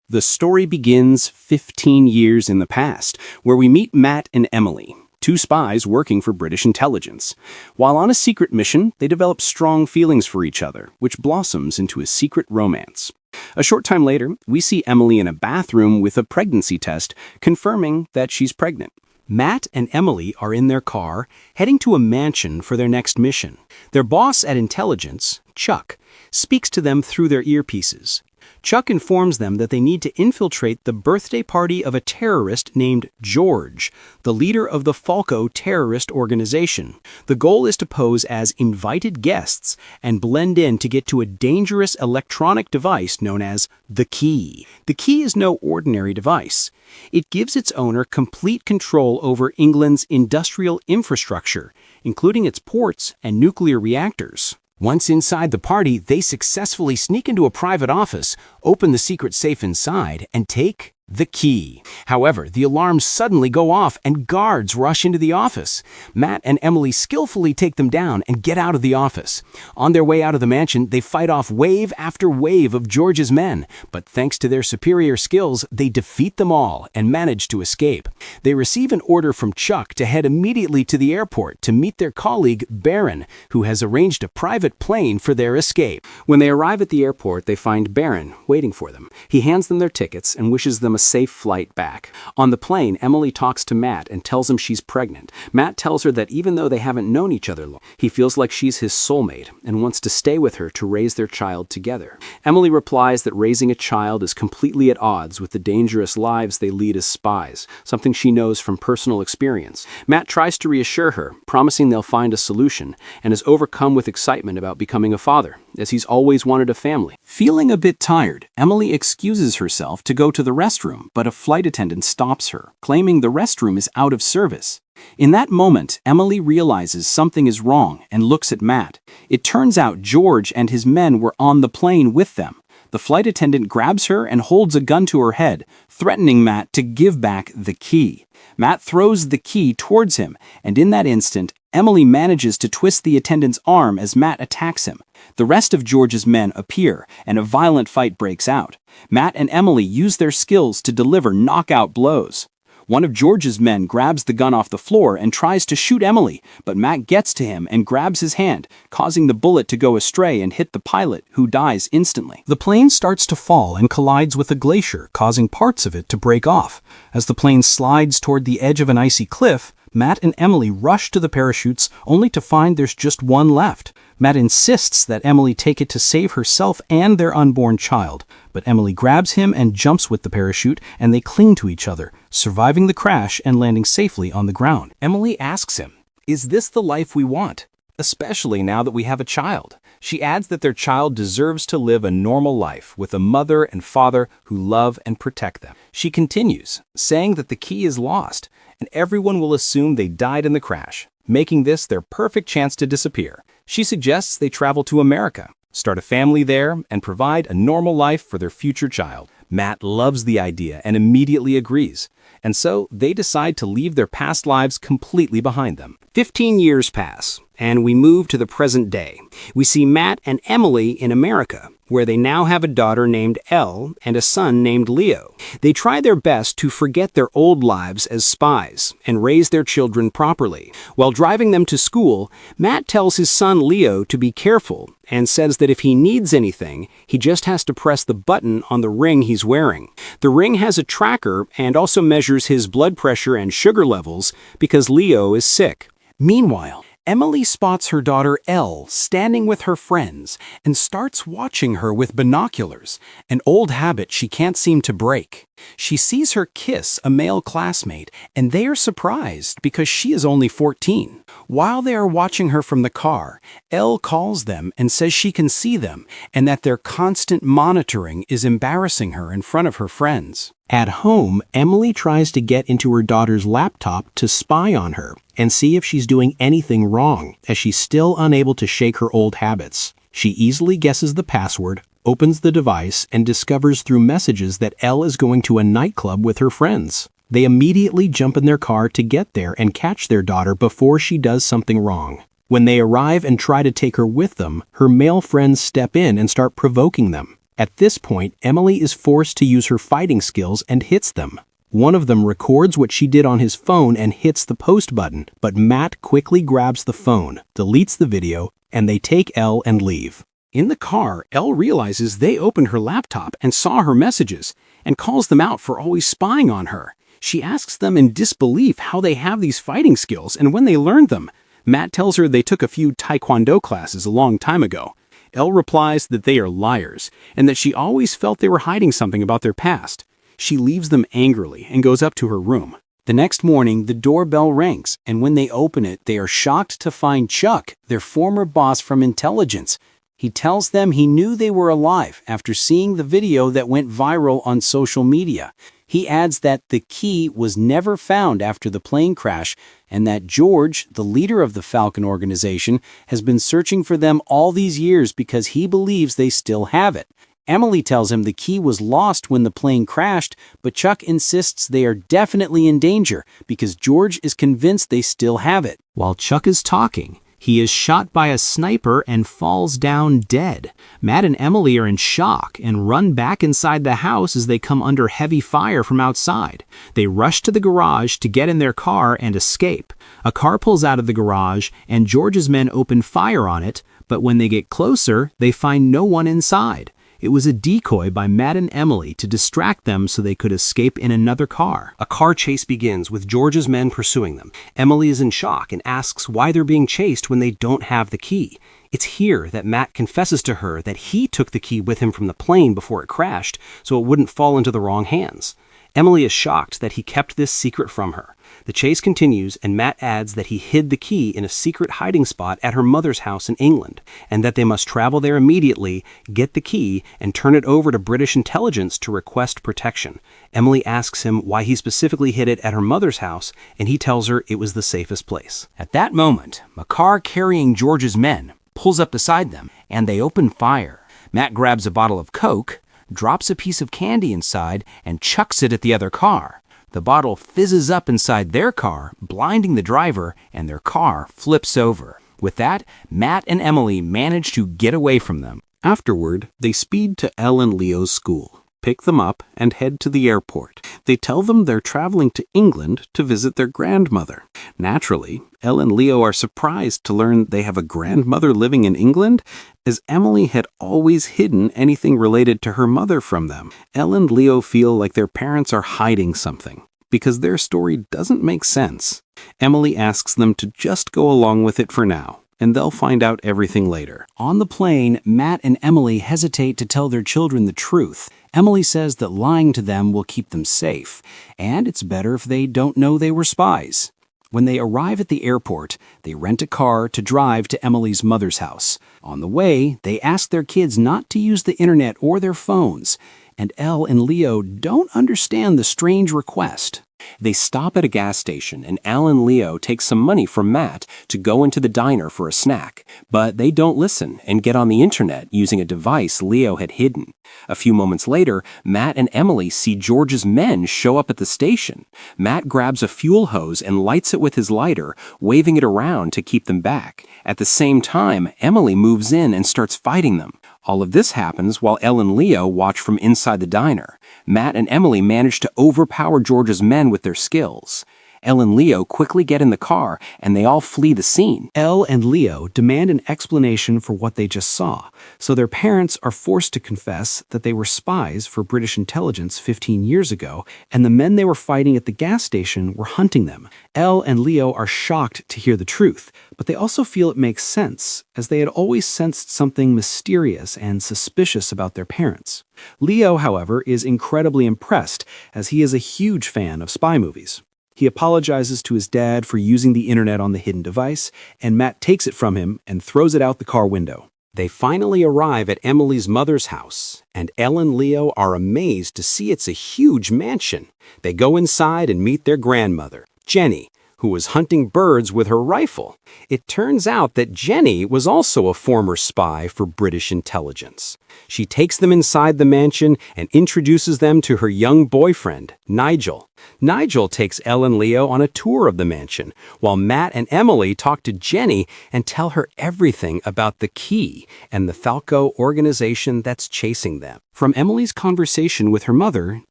The story begins 15 years in the past, where we meet Matt and Emily, two spies working for British intelligence. While on a secret mission, they develop strong feelings for each other, which blossoms into a secret romance. A short time later, we see Emily in a bathroom with a pregnancy test, confirming that she's pregnant. Matt and Emily are in their car, heading to a mansion for their next mission. Their boss at intelligence, Chuck, speaks to them through their earpieces. Chuck informs them that they need to infiltrate the birthday party of a terrorist named George, the leader of the Foxx terrorist organization. The goal is to pose as invited guests and blend in to get to a dangerous electronic device known as the key. The key is no ordinary device. It gives its owner complete control over England's industrial infrastructure, including its ports and nuclear reactors. Once inside the party, they successfully sneak into a private office, open the secret safe inside, and take the key. However, the alarms suddenly go off and guards rush into the office. Matt and Emily skillfully take them down and get out of the office. On their way out of the mansion, they fight off wave after wave of George's men, but thanks to their superior skills, they defeat them all and manage to escape. They receive an order from Chuck to head immediately to the airport to meet their colleague, Baron, who has arranged a private plane for their escape. When they arrive at the airport, they find Baron waiting for them. He hands them their tickets and wishes them a safe flight back. On the plane, Emily talks to Matt and tells him she's pregnant. Matt tells her that even though they haven't known each other long, he feels like she's his soulmate and wants to stay with her to raise their child together. Emily replies that raising a child is completely at odds with the dangerous lives they lead as spies, something she knows from personal experience. Matt tries to reassure her, promising they'll find a solution, and is overcome with excitement about becoming a father, as he's always wanted a family. Feeling a bit tired, Emily excuses herself to go to the restroom, but a flight attendant stops her, claiming the restroom is out of service. In that moment, Emily realizes something is wrong and looks at Matt. It turns out George and his men were on the plane with them. The flight attendant grabs her and holds a gun to her head, threatening Matt to give back the key. Matt throws the key towards him, and in that instant, Emily manages to twist the attendant's arm as Matt attacks him. The rest of George's men appear, and a violent fight breaks out. Matt and Emily use their skills to deliver knockout blows. One of George's men grabs the gun off the floor and tries to shoot Emily, but Matt gets to him and grabs his hand, causing the bullet to go astray and hit the pilot, who dies instantly. The plane starts to fall and collides with a glacier, causing parts of it to break off. As the plane slides toward the edge of an icy cliff, Matt and Emily rush to the parachutes, only to find there's just one left. Matt insists that Emily take it to save herself and their unborn child, but Emily grabs him and jumps with the parachute, and they cling to each other, surviving the crash and landing safely on the ground. Emily asks him, "Is this the life we want? Especially now that we have a child." She adds that their child deserves to live a normal life with a mother and father who love and protect them. She continues, saying that the key is lost, and everyone will assume they died in the crash, making this their perfect chance to disappear. She suggests they travel to America, start a family there, and provide a normal life for their future child. Matt loves the idea and immediately agrees, and so they decide to leave their past lives completely behind them. 15 years pass, and we move to the present day. We see Matt and Emily in America, where they now have a daughter named Elle and a son named Leo. They try their best to forget their old lives as spies and raise their children properly. While driving them to school, Matt tells his son Leo to be careful and says that if he needs anything, he just has to press the button on the ring he's wearing. The ring has a tracker and also measures his blood pressure and sugar levels because Leo is sick. Meanwhile, Emily spots her daughter Elle standing with her friends and starts watching her with binoculars, an old habit she can't seem to break. She sees her kiss a male classmate, and they are surprised because she is only 14. While they are watching her from the car, Elle calls them and says she can see them and that their constant monitoring is embarrassing her in front of her friends. At home, Emily tries to get into her daughter's laptop to spy on her and see if she's doing anything wrong, as she's still unable to shake her old habits. She easily guesses the password, opens the device, and discovers through messages that Elle is going to a nightclub with her friends. They immediately jump in their car to get there and catch their daughter before she does something wrong. When they arrive and try to take her with them, her male friends step in and start provoking them. At this point, Emily is forced to use her fighting skills and hits them. One of them records what she did on his phone and hits the post button, but Matt quickly grabs the phone, deletes the video, and they take Elle and leave. In the car, Elle realizes they opened her laptop and saw her messages, and calls them out for always spying on her. She asks them in disbelief how they have these fighting skills and when they learned them. Matt tells her they took a few taekwondo classes a long time ago. Elle replies that they are liars, and that she always felt they were hiding something about their past. She leaves them angrily and goes up to her room. The next morning, the doorbell rings, and when they open it, they are shocked to find Chuck, their former boss from intelligence. He tells them he knew they were alive after seeing the video that went viral on social media. He adds that the key was never found after the plane crash, and that George, the leader of the Falcon organization, has been searching for them all these years because he believes they still have it. Emily tells him the key was lost when the plane crashed, but Chuck insists they are definitely in danger because George is convinced they still have it. While Chuck is talking, he is shot by a sniper and falls down dead. Matt and Emily are in shock and run back inside the house as they come under heavy fire from outside. They rush to the garage to get in their car and escape. A car pulls out of the garage and George's men open fire on it, but when they get closer, they find no one inside. It was a decoy by Matt and Emily to distract them so they could escape in another car. A car chase begins with George's men pursuing them. Emily is in shock and asks why they're being chased when they don't have the key. It's here that Matt confesses to her that he took the key with him from the plane before it crashed so it wouldn't fall into the wrong hands. Emily is shocked that he kept this secret from her. The chase continues, and Matt adds that he hid the key in a secret hiding spot at her mother's house in England, and that they must travel there immediately, get the key, and turn it over to British intelligence to request protection. Emily asks him why he specifically hid it at her mother's house, and he tells her it was the safest place. At that moment, a car carrying George's men pulls up beside them, and they open fire. Matt grabs a bottle of Coke, drops a piece of candy inside, and chucks it at the other car. The bottle fizzes up inside their car, blinding the driver, and their car flips over. With that, Matt and Emily manage to get away from them. Afterward, they speed to Elle and Leo's school, pick them up, and head to the airport. They tell them they're traveling to England to visit their grandmother. Naturally, Elle and Leo are surprised to learn they have a grandmother living in England, as Emily had always hidden anything related to her mother from them. Elle and Leo feel like their parents are hiding something, because their story doesn't make sense. Emily asks them to just go along with it for now, and they'll find out everything later. On the plane, Matt and Emily hesitate to tell their children the truth. Emily says that lying to them will keep them safe, and it's better if they don't know they were spies. When they arrive at the airport, they rent a car to drive to Emily's mother's house. On the way, they ask their kids not to use the internet or their phones, and Elle and Leo don't understand the strange request. They stop at a gas station, and Elle and Leo take some money from Matt to go into the diner for a snack. But they don't listen and get on the internet using a device Leo had hidden. A few moments later, Matt and Emily see George's men show up at the station. Matt grabs a fuel hose and lights it with his lighter, waving it around to keep them back. At the same time, Emily moves in and starts fighting them. All of this happens while Elle and Leo watch from inside the diner. Matt and Emily manage to overpower George's men with their skills. Elle and Leo quickly get in the car, and they all flee the scene. Elle and Leo demand an explanation for what they just saw, so their parents are forced to confess that they were spies for British intelligence 15 years ago, and the men they were fighting at the gas station were hunting them. Elle and Leo are shocked to hear the truth, but they also feel it makes sense, as they had always sensed something mysterious and suspicious about their parents. Leo, however, is incredibly impressed, as he is a huge fan of spy movies. He apologizes to his dad for using the internet on the hidden device, and Matt takes it from him and throws it out the car window. They finally arrive at Emily's mother's house, and Elle and Leo are amazed to see it's a huge mansion. They go inside and meet their grandmother, Jenny, who was hunting birds with her rifle. It turns out that Jenny was also a former spy for British intelligence. She takes them inside the mansion and introduces them to her young boyfriend, Nigel. Nigel takes Elle and Leo on a tour of the mansion, while Matt and Emily talk to Jenny and tell her everything about the key and the Falco organization that's chasing them. From Emily's conversation with her mother,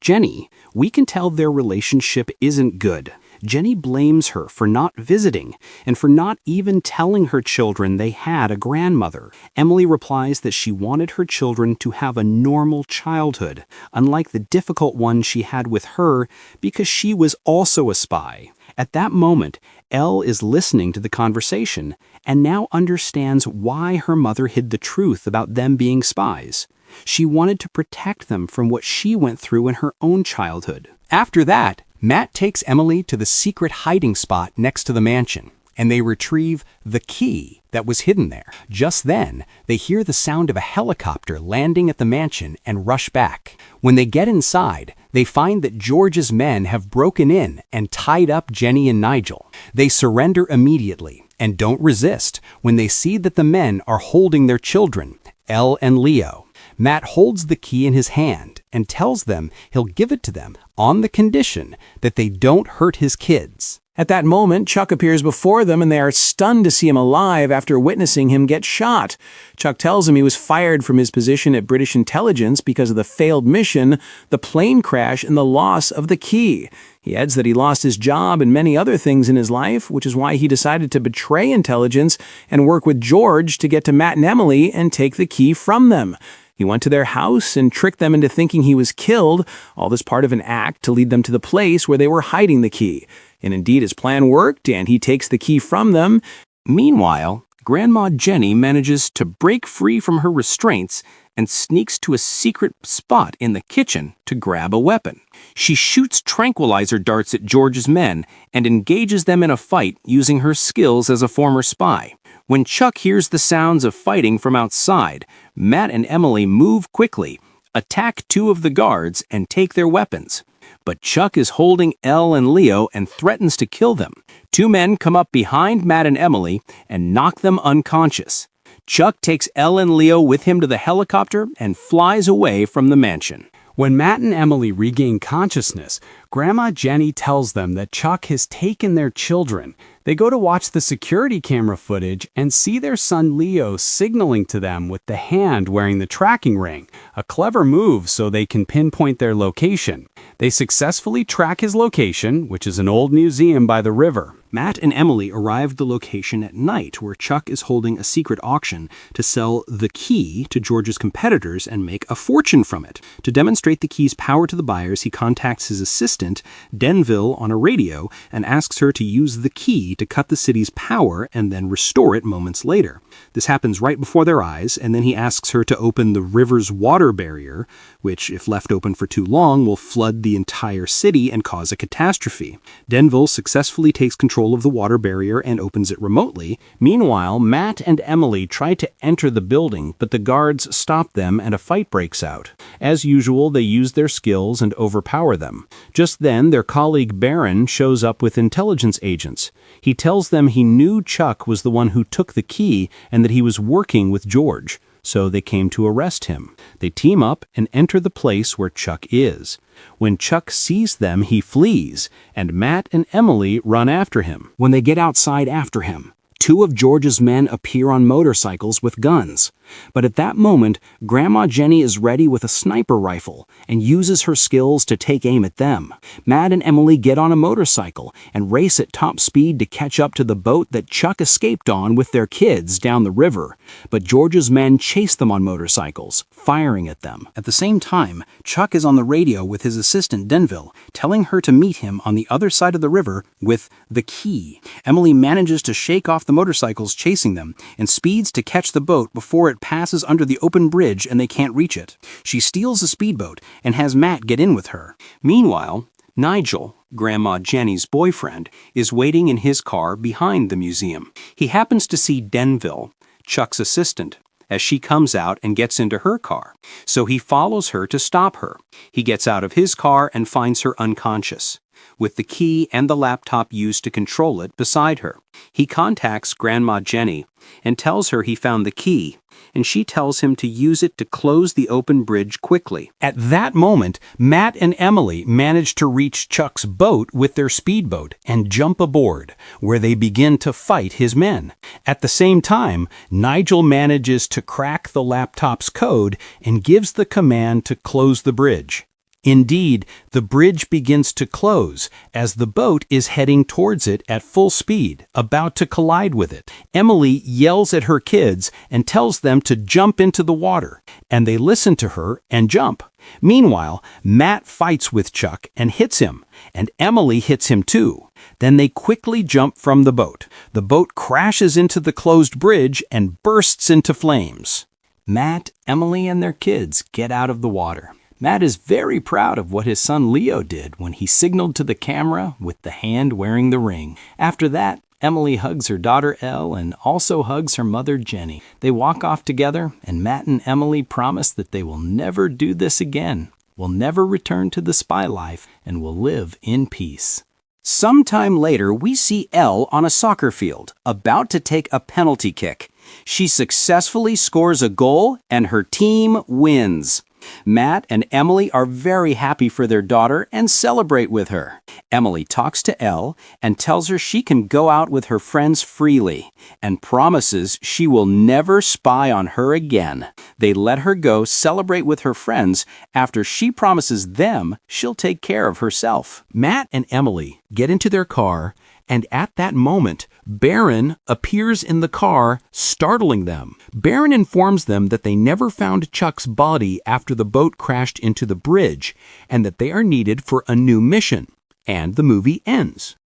Jenny, we can tell their relationship isn't good. Jenny blames her for not visiting and for not even telling her children they had a grandmother. Emily replies that she wanted her children to have a normal childhood, unlike the difficult one she had with her because she was also a spy. At that moment, Elle is listening to the conversation and now understands why her mother hid the truth about them being spies. She wanted to protect them from what she went through in her own childhood. After that, Matt takes Emily to the secret hiding spot next to the mansion, and they retrieve the key that was hidden there. Just then, they hear the sound of a helicopter landing at the mansion and rush back. When they get inside, they find that George's men have broken in and tied up Jenny and Nigel. They surrender immediately and don't resist when they see that the men are holding their children, Elle and Leo. Matt holds the key in his hand and tells them he'll give it to them on the condition that they don't hurt his kids. At that moment, Chuck appears before them and they are stunned to see him alive after witnessing him get shot. Chuck tells him he was fired from his position at British intelligence because of the failed mission, the plane crash, and the loss of the key. He adds that he lost his job and many other things in his life, which is why he decided to betray intelligence and work with George to get to Matt and Emily and take the key from them. He went to their house and tricked them into thinking he was killed, all this part of an act to lead them to the place where they were hiding the key. And indeed, his plan worked, and he takes the key from them. Meanwhile, Grandma Jenny manages to break free from her restraints and sneaks to a secret spot in the kitchen to grab a weapon. She shoots tranquilizer darts at George's men and engages them in a fight using her skills as a former spy. When Chuck hears the sounds of fighting from outside, Matt and Emily move quickly, attack two of the guards, and take their weapons. But Chuck is holding Elle and Leo and threatens to kill them. Two men come up behind Matt and Emily and knock them unconscious. Chuck takes Elle and Leo with him to the helicopter and flies away from the mansion. When Matt and Emily regain consciousness, Grandma Jenny tells them that Chuck has taken their children. They go to watch the security camera footage and see their son Leo signaling to them with the hand wearing the tracking ring, a clever move so they can pinpoint their location. They successfully track his location, which is an old museum by the river. Matt and Emily arrive at the location at night where Chuck is holding a secret auction to sell the key to George's competitors and make a fortune from it. To demonstrate the key's power to the buyers, he contacts his assistant, Denville, on a radio and asks her to use the key to cut the city's power and then restore it moments later. This happens right before their eyes, and then he asks her to open the river's water barrier, which, if left open for too long, will flood the entire city and cause a catastrophe. Denville successfully takes control of the water barrier and opens it remotely. Meanwhile, Matt and Emily try to enter the building, but the guards stop them and a fight breaks out. As usual, they use their skills and overpower them. Just then, their colleague Baron shows up with intelligence agents. He tells them he knew Chuck was the one who took the key and that he was working with George, so they came to arrest him. They team up and enter the place where Chuck is. When Chuck sees them, he flees, and Matt and Emily run after him. When they get outside after him, two of George's men appear on motorcycles with guns. But at that moment, Grandma Jenny is ready with a sniper rifle and uses her skills to take aim at them. Matt and Emily get on a motorcycle and race at top speed to catch up to the boat that Chuck escaped on with their kids down the river. But George's men chase them on motorcycles, firing at them. At the same time, Chuck is on the radio with his assistant Denville, telling her to meet him on the other side of the river with the key. Emily manages to shake off the motorcycles chasing them and speeds to catch the boat before it passes under the open bridge and they can't reach it. She steals a speedboat and has Matt get in with her. Meanwhile, Nigel, Grandma Jenny's boyfriend, is waiting in his car behind the museum. He happens to see Denville, Chuck's assistant, as she comes out and gets into her car, so he follows her to stop her. He gets out of his car and finds her unconscious. with the key and the laptop used to control it beside her. He contacts Grandma Jenny and tells her he found the key, and she tells him to use it to close the open bridge quickly. At that moment, Matt and Emily manage to reach Chuck's boat with their speedboat and jump aboard, where they begin to fight his men. At the same time, Nigel manages to crack the laptop's code and gives the command to close the bridge. Indeed, the bridge begins to close as the boat is heading towards it at full speed, about to collide with it. Emily yells at her kids and tells them to jump into the water, and they listen to her and jump. Meanwhile, Matt fights with Chuck and hits him, and Emily hits him too. Then they quickly jump from the boat. The boat crashes into the closed bridge and bursts into flames. Matt, Emily, and their kids get out of the water. Matt is very proud of what his son Leo did when he signaled to the camera with the hand wearing the ring. After that, Emily hugs her daughter Elle and also hugs her mother Jenny. They walk off together, and Matt and Emily promise that they will never do this again, will never return to the spy life, and will live in peace. Sometime later, we see Elle on a soccer field, about to take a penalty kick. She successfully scores a goal, and her team wins. Matt and Emily are very happy for their daughter and celebrate with her. Emily talks to Elle and tells her she can go out with her friends freely and promises she will never spy on her again. They let her go celebrate with her friends after she promises them she'll take care of herself. Matt and Emily get into their car, and at that moment, Baron appears in the car, startling them. Baron informs them that they never found Chuck's body after the boat crashed into the bridge, and that they are needed for a new mission. And the movie ends.